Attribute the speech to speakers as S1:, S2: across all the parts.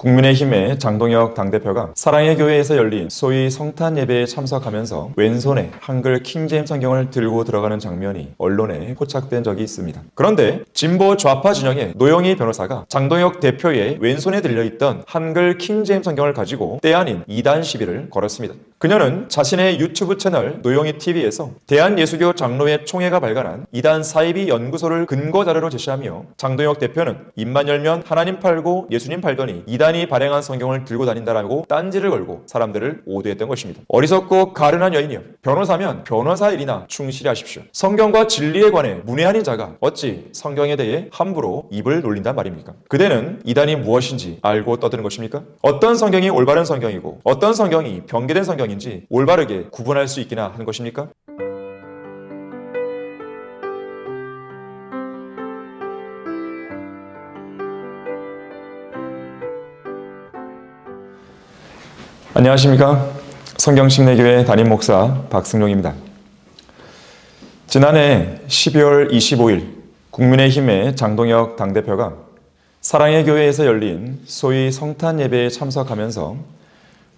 S1: 국민의힘의 장동혁 당대표가 사랑의 교회에서 열린 소위 성탄 예배에 참석하면서 왼손에 한글 킹제임스 성경을 들고 들어가는 장면이 언론에 포착된 적이 있습니다. 그런데 진보 좌파 진영의 노영희 변호사가 장동혁 대표의 왼손에 들려있던 한글 킹제임스 성경을 가지고 때 아닌 이단 시비를 걸었습니다. 그녀는 자신의 유튜브 채널 노영희 TV에서 대한예수교 장로회 총회가 발간한 이단 사이비 연구소를 근거 자료로 제시하며 장동혁 대표는 입만 열면 하나님 팔고 예수님 팔더니 이단이 발행한 성경을 들고 다닌다라고 딴지를 걸고 사람들을 오도했던 것입니다. 어리석고 가련한 여인이여, 변호사면 변호사 일이나 충실히 하십시오. 성경과 진리에 관해 문외한인 자가 어찌 성경에 대해 함부로 입을 놀린단 말입니까? 그대는 이단이 무엇인지 알고 떠드는 것입니까? 어떤 성경이 올바른 성경이고 어떤 성경이 변개된 성경인지 올바르게 구분할 수 있기나 하는 것입니까? 안녕하십니까? 성경식례교회 담임 목사 박승용입니다. 지난해 12월 25일 국민의힘의 장동혁 당대표가 사랑의 교회에서 열린 소위 성탄 예배에 참석하면서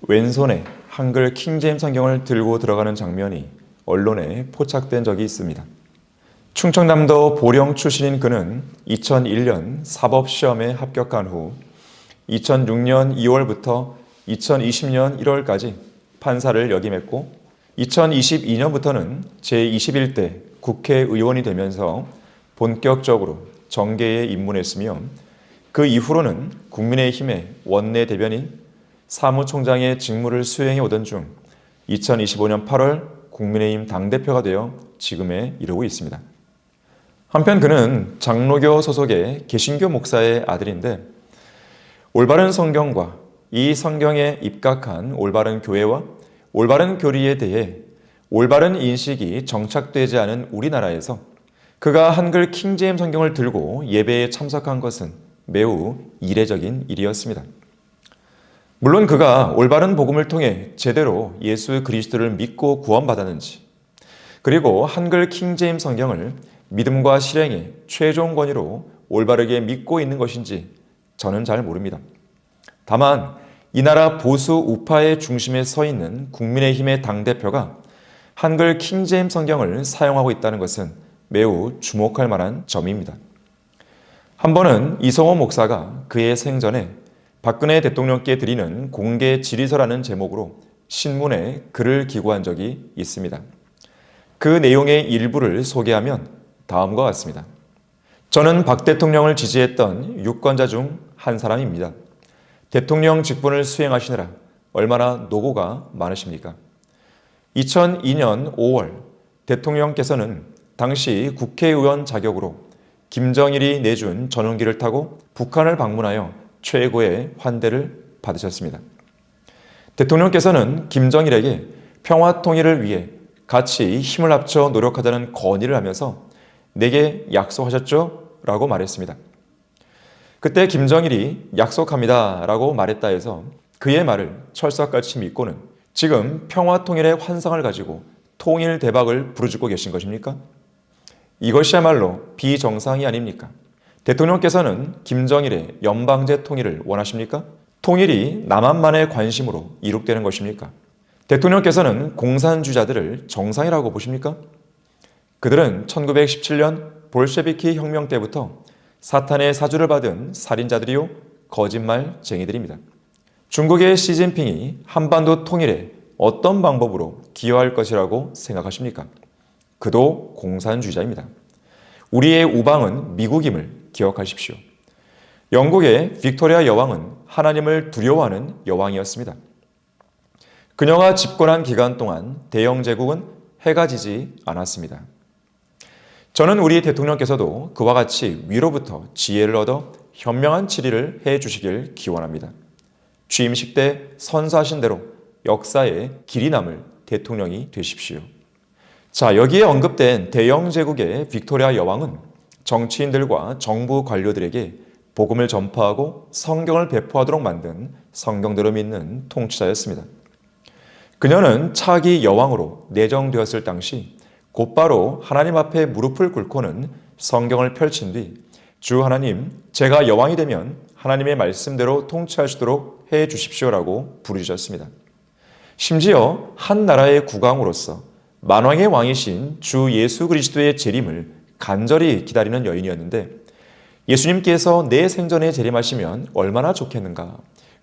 S1: 왼손에 한글 킹제임스 성경을 들고 들어가는 장면이 언론에 포착된 적이 있습니다. 충청남도 보령 출신인 그는 2001년 사법시험에 합격한 후 2006년 2월부터 2020년 1월까지 판사를 역임했고 2022년부터는 제21대 국회의원이 되면서 본격적으로 정계에 입문했으며 그 이후로는 국민의힘의 원내대변인, 사무총장의 직무를 수행해 오던 중 2025년 8월 국민의힘 당대표가 되어 지금에 이르고 있습니다. 한편 그는 장로교 소속의 개신교 목사의 아들인데 올바른 성경과 이 성경에 입각한 올바른 교회와 올바른 교리에 대해 올바른 인식이 정착되지 않은 우리나라에서 그가 한글 킹제임스 성경을 들고 예배에 참석한 것은 매우 이례적인 일이었습니다. 물론 그가 올바른 복음을 통해 제대로 예수 그리스도를 믿고 구원받았는지, 그리고 한글 킹제임스 성경을 믿음과 실행의 최종 권위로 올바르게 믿고 있는 것인지 저는 잘 모릅니다. 다만 이 나라 보수 우파의 중심에 서 있는 국민의힘의 당대표가 한글 킹제임스 성경을 사용하고 있다는 것은 매우 주목할 만한 점입니다. 한 번은 이성호 목사가 그의 생전에 박근혜 대통령께 드리는 공개 질의서라는 제목으로 신문에 글을 기고한 적이 있습니다. 그 내용의 일부를 소개하면 다음과 같습니다. 저는 박 대통령을 지지했던 유권자 중 한 사람입니다. 대통령 직분을 수행하시느라 얼마나 노고가 많으십니까? 2002년 5월 대통령께서는 당시 국회의원 자격으로 김정일이 내준 전용기를 타고 북한을 방문하여 최고의 환대를 받으셨습니다. 대통령께서는 김정일에게 평화 통일을 위해 같이 힘을 합쳐 노력하자는 건의를 하면서 내게 약속하셨죠? 라고 말했습니다. 그때 김정일이 약속합니다 라고 말했다 해서 그의 말을 철석같이 믿고는 지금 평화 통일의 환상을 가지고 통일 대박을 부르짖고 계신 것입니까? 이것이야말로 비정상이 아닙니까? 대통령께서는 김정일의 연방제 통일을 원하십니까? 통일이 남한만의 관심으로 이룩되는 것입니까? 대통령께서는 공산주의자들을 정상이라고 보십니까? 그들은 1917년 볼셰비키 혁명 때부터 사탄의 사주를 받은 살인자들이요 거짓말쟁이들입니다. 중국의 시진핑이 한반도 통일에 어떤 방법으로 기여할 것이라고 생각하십니까? 그도 공산주의자입니다. 우리의 우방은 미국임을 기억하십시오. 영국의 빅토리아 여왕은 하나님을 두려워하는 여왕이었습니다. 그녀가 집권한 기간 동안 대영 제국은 해가 지지 않았습니다. 저는 우리 대통령께서도 그와 같이 위로부터 지혜를 얻어 현명한 치리를 해주시길 기원합니다. 취임식 때 선서하신 대로 역사에 길이 남을 대통령이 되십시오. 자, 여기에 언급된 대영 제국의 빅토리아 여왕은 정치인들과 정부 관료들에게 복음을 전파하고 성경을 배포하도록 만든 성경대로 믿는 통치자였습니다. 그녀는 차기 여왕으로 내정되었을 당시 곧바로 하나님 앞에 무릎을 꿇고는 성경을 펼친 뒤 주 하나님, 제가 여왕이 되면 하나님의 말씀대로 통치하시도록 해 주십시오라고 부르짖었습니다. 심지어 한 나라의 국왕으로서 만왕의 왕이신 주 예수 그리스도의 재림을 간절히 기다리는 여인이었는데 예수님께서 내 생전에 재림하시면 얼마나 좋겠는가.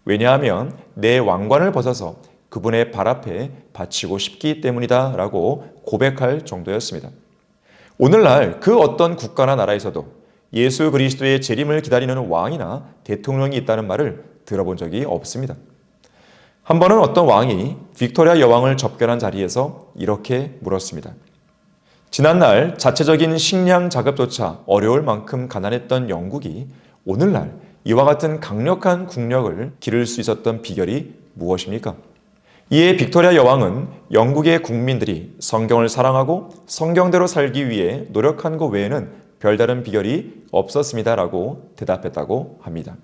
S1: 왜냐하면 내 왕관을 벗어서 그분의 발 앞에 바치고 싶기 때문이다 라고 고백할 정도였습니다. 오늘날 그 어떤 국가나 나라에서도 예수 그리스도의 재림을 기다리는 왕이나 대통령이 있다는 말을 들어본 적이 없습니다. 한 번은 어떤 왕이 빅토리아 여왕을 접견한 자리에서 이렇게 물었습니다. 지난날 자체적인 식량 자급조차 어려울 만큼 가난했던 영국이 오늘날 이와 같은 강력한 국력을 기를 수 있었던 비결이 무엇입니까? 이에 빅토리아 여왕은 영국의 국민들이 성경을 사랑하고 성경대로 살기 위해 노력한 것 외에는 별다른 비결이 없었습니다라고 대답했다고 합니다.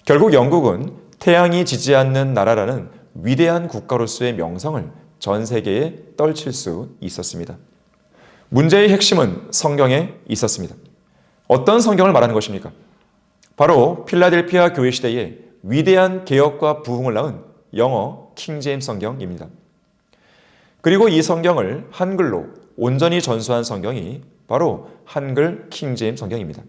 S1: 결국 영국은 태양이 지지 않는 나라라는 위대한 국가로서의 명성을 전 세계에 떨칠 수 있었습니다. 문제의 핵심은 성경에 있었습니다. 어떤 성경을 말하는 것입니까? 바로 필라델피아 교회 시대에 위대한 개혁과 부흥을 낳은 영어 킹제임스 성경입니다. 그리고 이 성경을 한글로 온전히 전수한 성경이 바로 한글 킹제임스 성경입니다.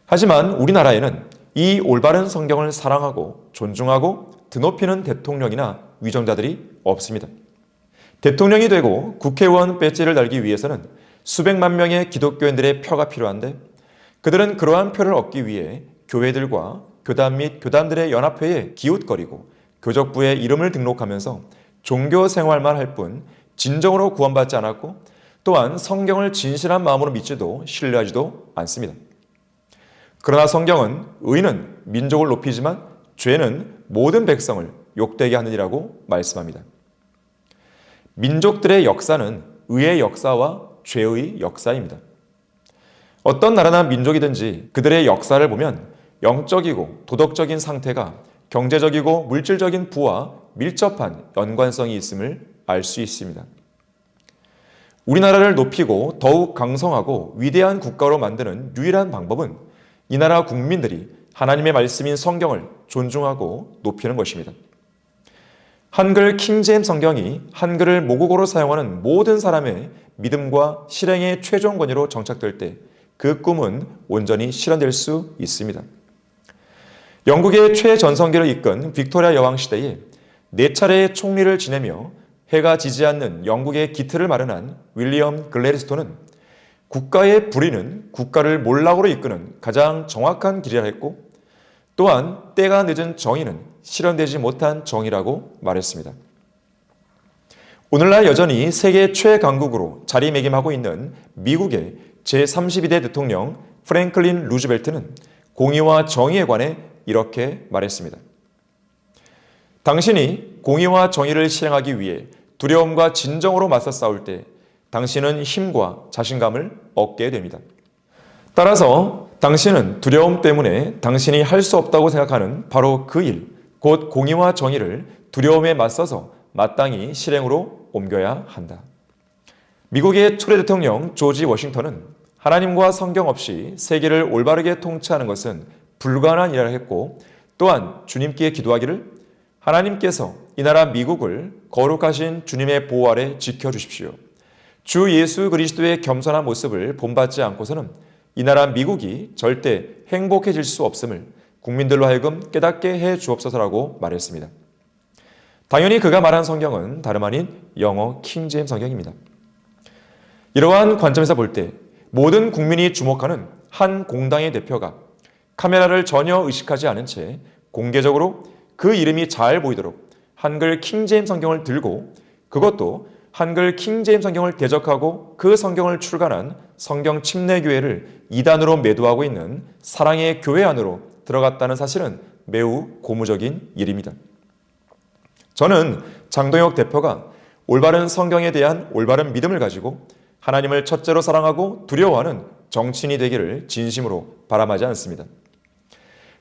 S1: 하지만 우리나라에는 이 올바른 성경을 사랑하고 존중하고 드높이는 대통령이나 위정자들이 없습니다. 대통령이 되고 국회의원 배지를 달기 위해서는 수백만 명의 기독교인들의 표가 필요한데 그들은 그러한 표를 얻기 위해 교회들과 교단 및 교단들의 연합회에 기웃거리고 교적부에 이름을 등록하면서 종교 생활만 할 뿐 진정으로 구원받지 않았고 또한 성경을 진실한 마음으로 믿지도 신뢰하지도 않습니다. 그러나 성경은 의는 민족을 높이지만 죄는 모든 백성을 욕되게 하느니라고 말씀합니다. 민족들의 역사는 의의 역사와 죄의 역사입니다. 어떤 나라나 민족이든지 그들의 역사를 보면 영적이고 도덕적인 상태가 경제적이고 물질적인 부와 밀접한 연관성이 있음을 알 수 있습니다. 우리나라를 높이고 더욱 강성하고 위대한 국가로 만드는 유일한 방법은 이 나라 국민들이 하나님의 말씀인 성경을 존중하고 높이는 것입니다. 한글 킹제임스 성경이 한글을 모국어로 사용하는 모든 사람의 믿음과 실행의 최종 권위로 정착될 때 그 꿈은 온전히 실현될 수 있습니다. 영국의 최전성기를 이끈 빅토리아 여왕 시대에 4차례의 총리를 지내며 해가 지지 않는 영국의 기틀을 마련한 윌리엄 글래디스톤은 국가의 불의는 국가를 몰락으로 이끄는 가장 정확한 길이라 했고 또한 때가 늦은 정의는 실현되지 못한 정의라고 말했습니다. 오늘날 여전히 세계 최강국으로 자리매김하고 있는 미국의 제32대 대통령 프랭클린 루즈벨트는 공의와 정의에 관해 이렇게 말했습니다. 당신이 공의와 정의를 실행하기 위해 두려움과 진정으로 맞서 싸울 때 당신은 힘과 자신감을 얻게 됩니다. 따라서 당신은 두려움 때문에 당신이 할 수 없다고 생각하는 바로 그 일, 곧 공의와 정의를 두려움에 맞서서 마땅히 실행으로 옮겨야 한다. 미국의 초대 대통령 조지 워싱턴은 하나님과 성경 없이 세계를 올바르게 통치하는 것은 불가능한 일이라 했고 또한 주님께 기도하기를 하나님께서 이 나라 미국을 거룩하신 주님의 보호 아래 지켜주십시오. 주 예수 그리스도의 겸손한 모습을 본받지 않고서는 이 나라 미국이 절대 행복해질 수 없음을 국민들로 하여금 깨닫게 해 주옵소서라고 말했습니다. 당연히 그가 말한 성경은 다름 아닌 영어 킹제임스 성경입니다. 이러한 관점에서 볼 때 모든 국민이 주목하는 한 공당의 대표가 카메라를 전혀 의식하지 않은 채 공개적으로 그 이름이 잘 보이도록 한글 킹제임스 성경을 들고 그것도 한글 킹제임스 성경을 대적하고 그 성경을 출간한 성경 침례교회를 이단으로 매도하고 있는 사랑의 교회 안으로 들어갔다는 사실은 매우 고무적인 일입니다. 저는 장동혁 대표가 올바른 성경에 대한 올바른 믿음을 가지고 하나님을 첫째로 사랑하고 두려워하는 정치인이 되기를 진심으로 바람하지 않습니다.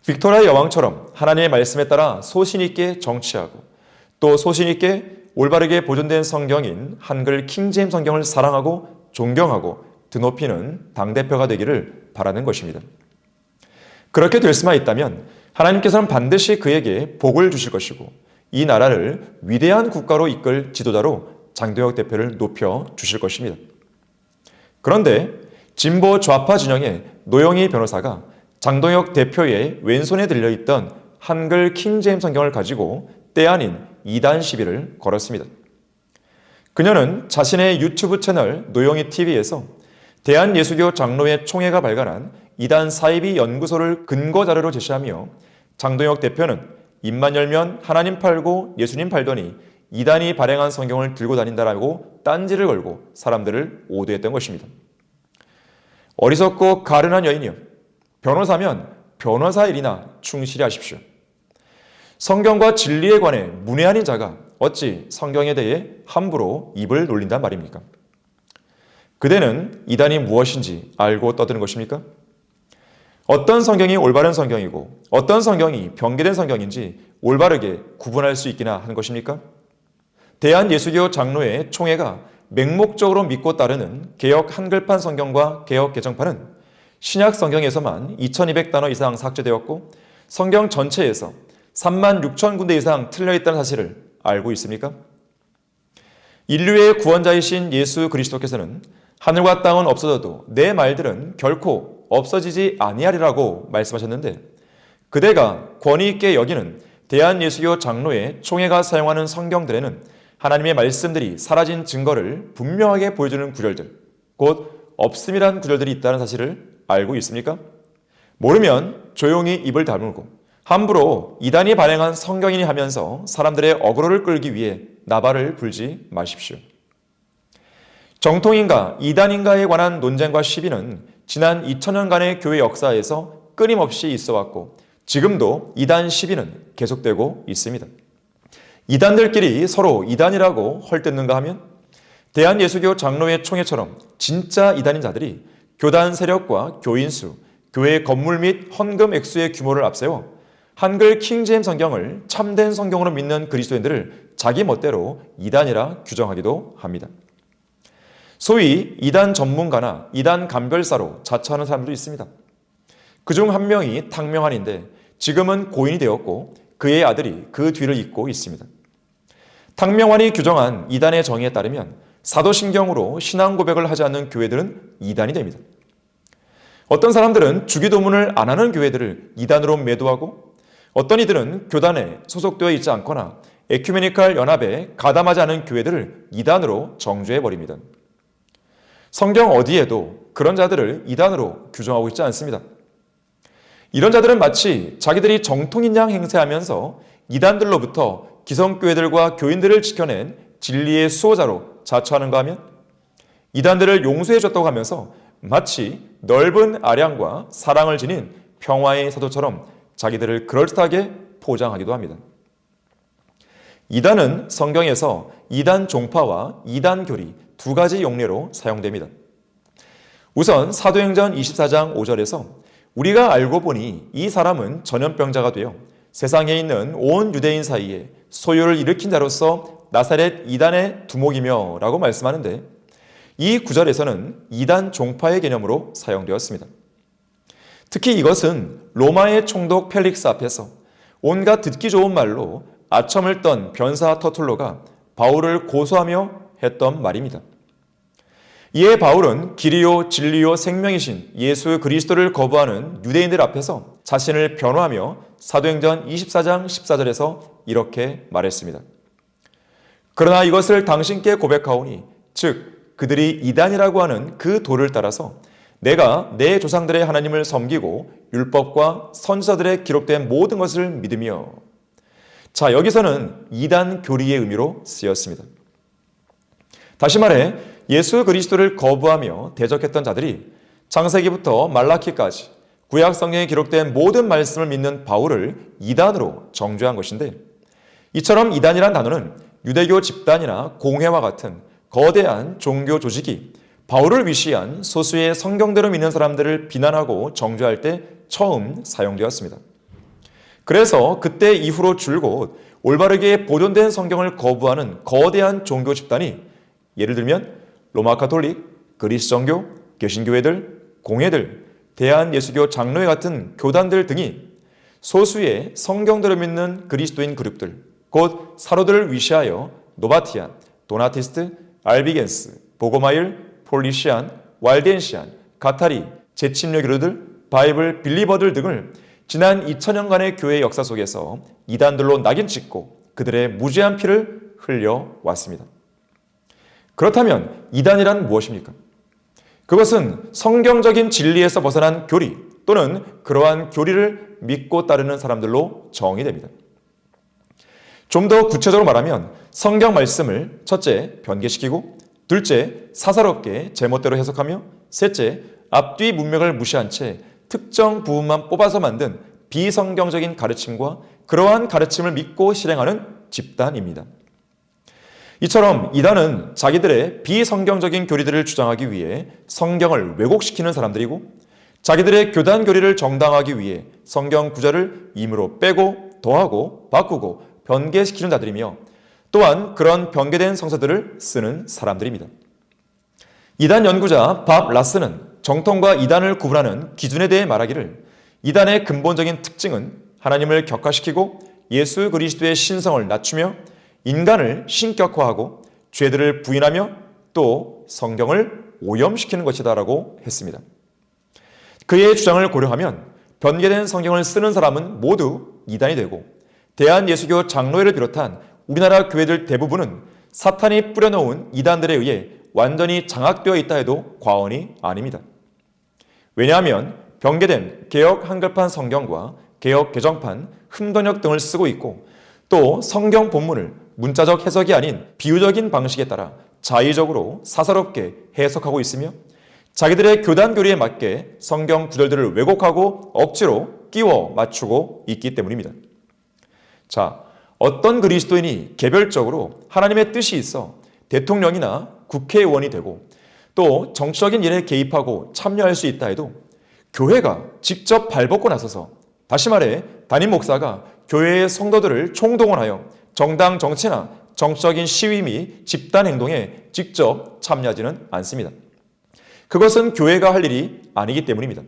S1: 빅토리아 여왕처럼 하나님의 말씀에 따라 소신 있게 정치하고 또 소신 있게 올바르게 보존된 성경인 한글 킹제임스 성경을 사랑하고 존경하고 드높이는 당대표가 되기를 바라는 것입니다. 그렇게 될 수만 있다면 하나님께서는 반드시 그에게 복을 주실 것이고 이 나라를 위대한 국가로 이끌 지도자로 장동혁 대표를 높여 주실 것입니다. 그런데 진보 좌파 진영의 노영희 변호사가 장동혁 대표의 왼손에 들려있던 한글 킹제임스 성경을 가지고 때 아닌 이단 시비를 걸었습니다. 그녀는 자신의 유튜브 채널 노영희 TV에서 대한예수교 장로회 총회가 발간한 이단 사이비 연구소를 근거 자료로 제시하며 장동혁 대표는 입만 열면 하나님 팔고 예수님 팔더니 이단이 발행한 성경을 들고 다닌다라고 딴지를 걸고 사람들을 오도했던 것입니다. 어리석고 가련한 여인이여, 변호사면 변호사 일이나 충실히 하십시오. 성경과 진리에 관해 문외한인 자가 어찌 성경에 대해 함부로 입을 놀린단 말입니까? 그대는 이단이 무엇인지 알고 떠드는 것입니까? 어떤 성경이 올바른 성경이고 어떤 성경이 변개된 성경인지 올바르게 구분할 수 있기나 하는 것입니까? 대한예수교 장로회 총회가 맹목적으로 믿고 따르는 개역 한글판 성경과 개역 개정판은 신약 성경에서만 2200단어 이상 삭제되었고 성경 전체에서 36,000군데 이상 틀려있다는 사실을 알고 있습니까? 인류의 구원자이신 예수 그리스도께서는 하늘과 땅은 없어져도 내 말들은 결코 없어지지 아니하리라고 말씀하셨는데 그대가 권위 있게 여기는 대한예수교 장로회 총회가 사용하는 성경들에는 하나님의 말씀들이 사라진 증거를 분명하게 보여주는 구절들, 곧 없음이란 구절들이 있다는 사실을 알고 있습니까? 모르면 조용히 입을 다물고 함부로 이단이 발행한 성경이니 하면서 사람들의 어그로를 끌기 위해 나발을 불지 마십시오. 정통인가 이단인가에 관한 논쟁과 시비는 지난 2000년간의 교회 역사에서 끊임없이 있어왔고 지금도 이단 시비는 계속되고 있습니다. 이단들끼리 서로 이단이라고 헐뜯는가 하면 대한예수교 장로회 총회처럼 진짜 이단인 자들이 교단 세력과 교인 수, 교회 건물 및 헌금 액수의 규모를 앞세워 한글 킹제임스 성경을 참된 성경으로 믿는 그리스도인들을 자기 멋대로 이단이라 규정하기도 합니다. 소위 이단 전문가나 이단 감별사로 자처하는 사람도 있습니다. 그중 한 명이 탕명환인데 지금은 고인이 되었고 그의 아들이 그 뒤를 잇고 있습니다. 탕명환이 규정한 이단의 정의에 따르면 사도신경으로 신앙 고백을 하지 않는 교회들은 이단이 됩니다. 어떤 사람들은 주기도문을 안 하는 교회들을 이단으로 매도하고 어떤 이들은 교단에 소속되어 있지 않거나 에큐메니칼 연합에 가담하지 않은 교회들을 이단으로 정죄해버립니다. 성경 어디에도 그런 자들을 이단으로 규정하고 있지 않습니다. 이런 자들은 마치 자기들이 정통인 양 행세하면서 이단들로부터 기성교회들과 교인들을 지켜낸 진리의 수호자로 자처하는가 하면 이단들을 용서해줬다고 하면서 마치 넓은 아량과 사랑을 지닌 평화의 사도처럼 자기들을 그럴듯하게 포장하기도 합니다. 이단은 성경에서 이단 종파와 이단 교리 두 가지 용례로 사용됩니다. 우선 사도행전 24장 5절에서 우리가 알고 보니 이 사람은 전염병자가 되어 세상에 있는 온 유대인 사이에 소요를 일으킨 자로서 나사렛 이단의 두목이며 라고 말씀하는데 이 구절에서는 이단 종파의 개념으로 사용되었습니다. 특히 이것은 로마의 총독 펠릭스 앞에서 온갖 듣기 좋은 말로 아첨을 떤 변사 터툴로가 바울을 고소하며 했던 말입니다. 이에 바울은 길이요 진리요 생명이신 예수 그리스도를 거부하는 유대인들 앞에서 자신을 변호하며 사도행전 24장 14절에서 이렇게 말했습니다. 그러나 이것을 당신께 고백하오니 즉 그들이 이단이라고 하는 그 도를 따라서 내가 내 조상들의 하나님을 섬기고 율법과 선지서들에 기록된 모든 것을 믿으며. 자, 여기서는 이단 교리의 의미로 쓰였습니다. 다시 말해 예수 그리스도를 거부하며 대적했던 자들이 창세기부터 말라키까지 구약 성경에 기록된 모든 말씀을 믿는 바울을 이단으로 정죄한 것인데 이처럼 이단이란 단어는 유대교 집단이나 공회와 같은 거대한 종교 조직이 바울을 위시한 소수의 성경대로 믿는 사람들을 비난하고 정죄할 때 처음 사용되었습니다. 그래서 그때 이후로 줄곧 올바르게 보존된 성경을 거부하는 거대한 종교 집단이 예를 들면 로마 가톨릭, 그리스 정교, 개신교회들, 공회들, 대한예수교 장로회 같은 교단들 등이 소수의 성경들을 믿는 그리스도인 그룹들, 곧 사로들을 위시하여 노바티안, 도나티스트, 알비겐스, 보고마일, 폴리시안, 왈덴시안, 가타리, 제침료 교류들, 바이블 빌리버들 등을 지난 2000년간의 교회 역사 속에서 이단들로 낙인 찍고 그들의 무죄한 피를 흘려왔습니다. 그렇다면 이단이란 무엇입니까? 그것은 성경적인 진리에서 벗어난 교리 또는 그러한 교리를 믿고 따르는 사람들로 정의됩니다. 좀 더 구체적으로 말하면 성경 말씀을 첫째, 변개시키고 둘째, 사사롭게 제멋대로 해석하며 셋째, 앞뒤 문맥을 무시한 채 특정 부분만 뽑아서 만든 비성경적인 가르침과 그러한 가르침을 믿고 실행하는 집단입니다. 이처럼 이단은 자기들의 비성경적인 교리들을 주장하기 위해 성경을 왜곡시키는 사람들이고 자기들의 교단 교리를 정당화하기 위해 성경 구절을 임으로 빼고 더하고 바꾸고 변개시키는 자들이며 또한 그런 변개된 성서들을 쓰는 사람들입니다. 이단 연구자 밥 라스는 정통과 이단을 구분하는 기준에 대해 말하기를 이단의 근본적인 특징은 하나님을 격화시키고 예수 그리스도의 신성을 낮추며 인간을 신격화하고 죄들을 부인하며 또 성경을 오염시키는 것이다라고 했습니다. 그의 주장을 고려하면 변개된 성경을 쓰는 사람은 모두 이단이 되고 대한예수교 장로회를 비롯한 우리나라 교회들 대부분은 사탄이 뿌려놓은 이단들에 의해 완전히 장악되어 있다 해도 과언이 아닙니다. 왜냐하면 변개된 개역 한글판 성경과 개역 개정판, 흠번역 등을 쓰고 있고 또 성경 본문을 문자적 해석이 아닌 비유적인 방식에 따라 자의적으로 사사롭게 해석하고 있으며 자기들의 교단 교리에 맞게 성경 구절들을 왜곡하고 억지로 끼워 맞추고 있기 때문입니다. 자, 어떤 그리스도인이 개별적으로 하나님의 뜻이 있어 대통령이나 국회의원이 되고 또 정치적인 일에 개입하고 참여할 수 있다 해도 교회가 직접 발벗고 나서서 다시 말해 담임 목사가 교회의 성도들을 총동원하여 정당 정치나 정치적인 시위 및 집단 행동에 직접 참여하지는 않습니다. 그것은 교회가 할 일이 아니기 때문입니다.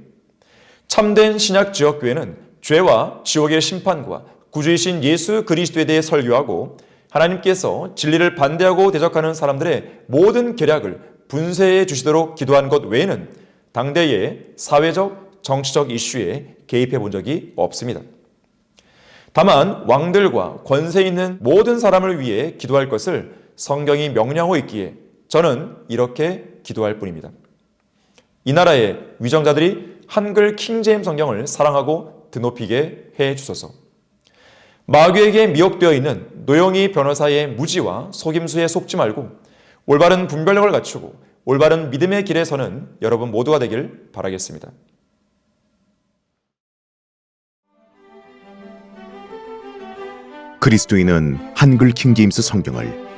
S1: 참된 신약 지역교회는 죄와 지옥의 심판과 구주이신 예수 그리스도에 대해 설교하고 하나님께서 진리를 반대하고 대적하는 사람들의 모든 계략을 분쇄해 주시도록 기도한 것 외에는 당대의 사회적, 정치적 이슈에 개입해 본 적이 없습니다. 다만 왕들과 권세 있는 모든 사람을 위해 기도할 것을 성경이 명령하고 있기에 저는 이렇게 기도할 뿐입니다. 이 나라의 위정자들이 한글 킹제임 성경을 사랑하고 드높이게 해 주소서. 마귀에게 미혹되어 있는 노영희 변호사의 무지와 속임수에 속지 말고 올바른 분별력을 갖추고 올바른 믿음의 길에 서는 여러분 모두가 되길 바라겠습니다.
S2: 그리스도인은 한글 킹제임스 성경을